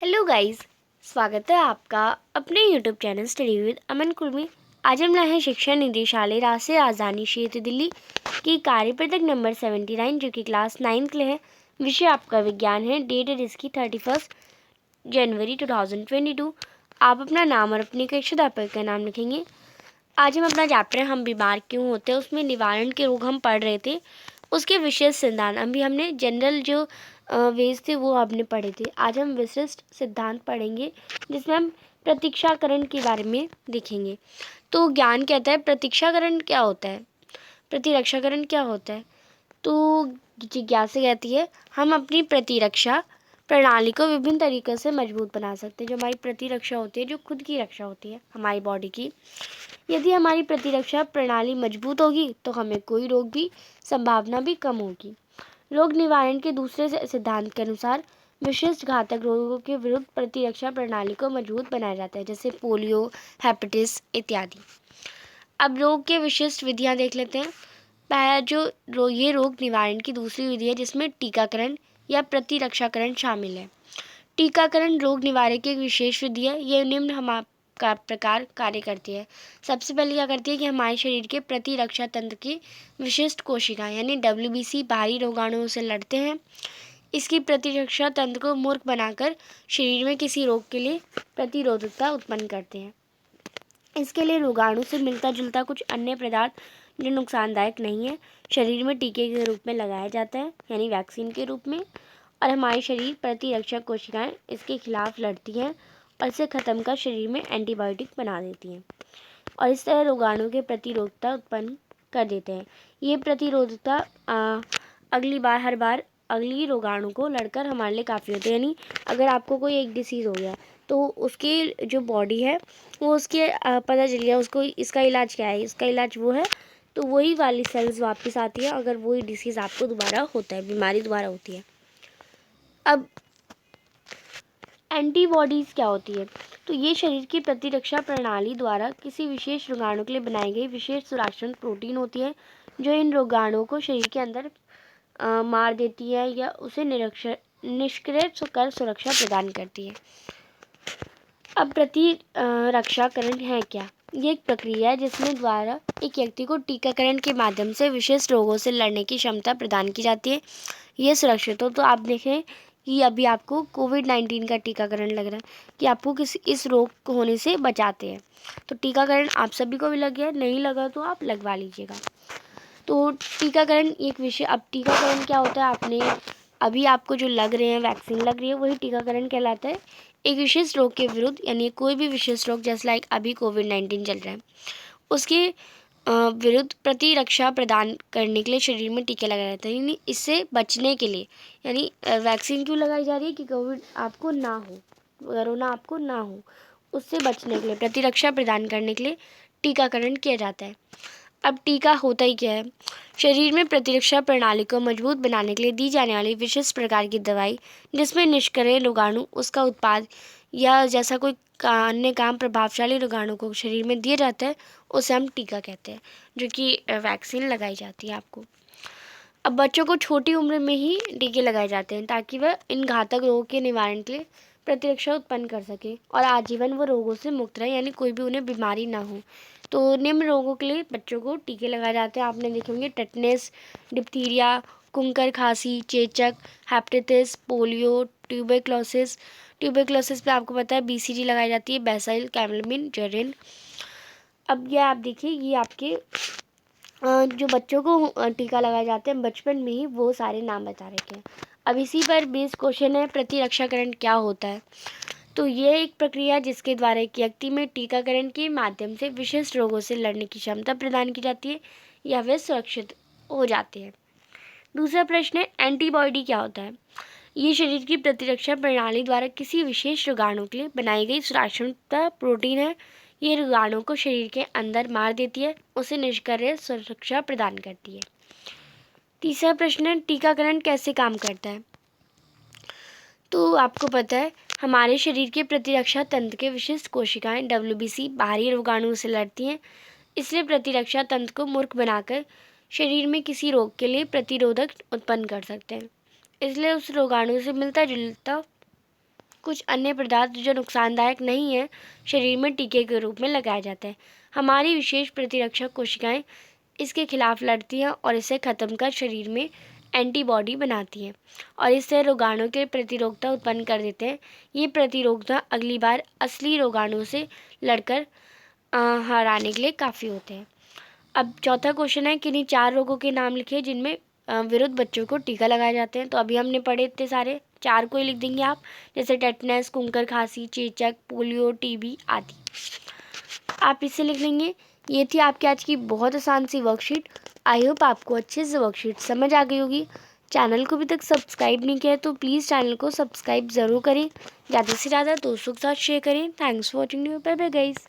Hello guys, स्वागत है आपका अपने यूट्यूब चैनल स्टडी विद अमन कुल में। आज हम लाए हैं शिक्षा निदेशालय राष्ट्रीय राजधानी क्षेत्र दिल्ली की कार्यपत्रक नंबर 79 जो कि क्लास 9 के लिए है। विषय आपका विज्ञान है। डेट है जिसकी 31 जनवरी 2022। आप अपना नाम और अपने कक्षा अध्यापक का नाम लिखेंगे। आज हम अपना चैप्टर हम बीमार क्यों होते हैं उसमें निवारण के रोग हम पढ़ रहे थे, उसके विशेष सिद्धांत। अभी हमने जनरल जो वेज थे वो हमने पढ़े थे। आज हम विशिष्ट सिद्धांत पढ़ेंगे जिसमें हम प्रतीक्षाकरण के बारे में देखेंगे। तो ज्ञान कहता है प्रतीक्षाकरण क्या होता है, प्रतिरक्षाकरण क्या होता है। तो जिज्ञासा कहती है हम अपनी प्रतिरक्षा प्रणाली को विभिन्न तरीक़ों से मजबूत बना सकते हैं। जो हमारी प्रतिरक्षा होती है, जो खुद की रक्षा होती है हमारी बॉडी की, यदि हमारी प्रतिरक्षा प्रणाली मजबूत होगी तो हमें कोई रोग की संभावना भी कम होगी। रोग निवारण के दूसरे सिद्धांत के अनुसार विशिष्ट घातक रोगों के विरुद्ध प्रतिरक्षा प्रणाली को मजबूत बनाया जाता है, जैसे पोलियो, हेपेटाइटिस इत्यादि। अब रोग के विशिष्ट विधियां देख लेते हैं। पहला जो ये रोग निवारण की दूसरी विधि है जिसमें टीकाकरण या प्रतिरक्षाकरण शामिल है। टीकाकरण रोग निवारक की एक विशेष विधि है। ये निम्न हम का प्रकार कार्य करती है। सबसे पहले क्या करती है कि हमारे शरीर के प्रतिरक्षा तंत्र की विशिष्ट कोशिकाएं यानी WBC बाहरी रोगाणुओं से लड़ते हैं। इसकी प्रतिरक्षा तंत्र को मूर्ख बनाकर शरीर में किसी रोग के लिए प्रतिरोधकता उत्पन्न करते हैं। इसके लिए रोगाणु से मिलता जुलता कुछ अन्य पदार्थ जो नुकसानदायक नहीं है शरीर में टीके के रूप में लगाया जाता है, यानी वैक्सीन के रूप में, और हमारे शरीर प्रतिरक्षक कोशिकाएं इसके खिलाफ लड़ती हैं और इसे ख़त्म कर शरीर में एंटीबायोटिक बना देती हैं और इस तरह रोगाणु के प्रतिरोधकता उत्पन्न कर देते हैं। ये प्रतिरोधकता हर बार अगली रोगाणु को लड़कर हमारे लिए काफ़ी होती है। यानी अगर आपको कोई एक डिसीज़ हो गया तो उसकी जो बॉडी है वो उसके पता चल गया उसको इसका इलाज क्या है, इसका इलाज वो है, तो वही वाली सेल्स वापस आती है अगर वही डिसीज़ आपको दोबारा होता है, बीमारी दोबारा होती है। अब एंटीबॉडीज़ क्या होती है? तो ये शरीर की प्रतिरक्षा प्रणाली द्वारा किसी विशेष रोगाणु के लिए बनाई गई विशेष सुरक्षण प्रोटीन होती है जो इन रोगाणुओं को शरीर के अंदर मार देती है या उसे निष्क्रिय कर सुरक्षा प्रदान करती है। अब प्रतिरक्षाकरण है क्या? ये एक प्रक्रिया है जिसमें द्वारा एक व्यक्ति को टीकाकरण के माध्यम से विशेष रोगों से लड़ने की क्षमता प्रदान की जाती है। ये सुरक्षित हो। तो आप देखें कि अभी आपको कोविड-19 का टीकाकरण लग रहा है कि आपको इस रोग को होने से बचाते हैं। तो टीकाकरण आप सभी को भी लग गया, नहीं लगा तो आप लगवा लीजिएगा। तो टीकाकरण एक विषय। अब टीकाकरण क्या होता है, आपने अभी आपको जो लग रहे हैं वैक्सीन लग रही है वही टीकाकरण कहलाता है। एक विशेष रोग के विरुद्ध, यानी कोई भी विशेष रोग जैसे लाइक अभी कोविड-19 चल रहा है उसके विरुद्ध प्रतिरक्षा प्रदान करने के लिए शरीर में टीके लगाए जाते हैं। यानी इससे बचने के लिए, यानी वैक्सीन क्यों लगाई जा रही है कि कोविड आपको ना हो, कोरोना आपको ना हो, उससे बचने के लिए प्रतिरक्षा प्रदान करने के लिए टीकाकरण किया जाता है। अब टीका होता ही क्या है? शरीर में प्रतिरक्षा प्रणाली को मजबूत बनाने के लिए दी जाने वाली विशिष्ट प्रकार की दवाई जिसमें निष्क्रिय रोगाणु उसका उत्पाद या जैसा कोई अन्य काम प्रभावशाली रोगाणु को शरीर में दिया जाता है उसे हम टीका कहते हैं, जो कि वैक्सीन लगाई जाती है आपको। अब बच्चों को छोटी उम्र में ही टीके लगाए जाते हैं ताकि वह इन घातक रोगों के निवारण के लिए प्रतिरक्षा उत्पन्न कर सके और आजीवन वो रोगों से मुक्त रहे, यानी कोई भी उन्हें बीमारी ना हो। तो निम्न रोगों के लिए बच्चों को टीके लगाए जाते हैं। आपने देखे होंगे टेटनस, डिप्थीरिया, कुंकर खांसी, चेचक, हेपेटाइटिस, पोलियो, ट्यूबरक्लोसिस पे आपको पता है BCG लगाई जाती है, बेसिल, कैमलमिन, जेरिन। अब ये आप देखिए, ये आपके जो बच्चों को टीका लगाए जाते हैं बचपन में ही वो सारे नाम बता रखे हैं। अब इसी पर बेस्ड क्वेश्चन है प्रतिरक्षाकरण क्या होता है? तो ये एक प्रक्रिया जिसके द्वारा एक व्यक्ति में टीकाकरण के माध्यम से विशिष्ट रोगों से लड़ने की क्षमता प्रदान की जाती है या वे सुरक्षित हो जाते हैं। दूसरा प्रश्न है एंटीबॉडी क्या होता है? ये शरीर की प्रतिरक्षा प्रणाली द्वारा किसी विशेष रोगाणु के लिए बनाई गई सुरक्षित प्रोटीन है। ये रोगाणु को शरीर के अंदर मार देती है, उसे निष्क्रिय सुरक्षा प्रदान करती है। तीसरा प्रश्न है टीकाकरण कैसे काम करता है? तो आपको पता है हमारे शरीर के प्रतिरक्षा तंत्र के विशिष्ट कोशिकाएं WBC बाहरी रोगाणु से लड़ती हैं, इसलिए प्रतिरक्षा तंत्र को मूर्ख बनाकर शरीर में किसी रोग के लिए प्रतिरोधक उत्पन्न कर सकते हैं। इसलिए उस रोगाणु से मिलता जुलता कुछ अन्य पदार्थ जो नुकसानदायक नहीं है शरीर में टीके के रूप में लगाया जाता है। हमारी विशेष प्रतिरक्षक कोशिकाएं इसके खिलाफ लड़ती हैं और इसे ख़त्म कर शरीर में एंटीबॉडी बनाती हैं और इससे रोगाणु के प्रतिरोधकता उत्पन्न कर देते हैं। ये प्रतिरोधकता अगली बार असली रोगाणु से लड़कर हराने के लिए काफ़ी होते हैं। अब चौथा क्वेश्चन है, किन्हीं 4 रोगों के नाम लिखिए जिनमें विरुद्ध बच्चों को टीका लगाए जाते हैं। तो अभी हमने पढ़े इतने सारे, 4 को ही लिख देंगे आप, जैसे टेटनस, कुंकर खांसी, चेचक, पोलियो, टीबी आदि। आप इसे लिख लेंगे। ये थी आपकी आज की बहुत आसान सी वर्कशीट। आई होप आपको अच्छे से वर्कशीट समझ आ गई होगी। चैनल को अभी तक सब्सक्राइब नहीं किया है तो प्लीज़ चैनल को सब्सक्राइब ज़रूर करें, ज़्यादा से ज़्यादा दोस्तों के साथ शेयर करें। Thanks for watching. Bye bye guys.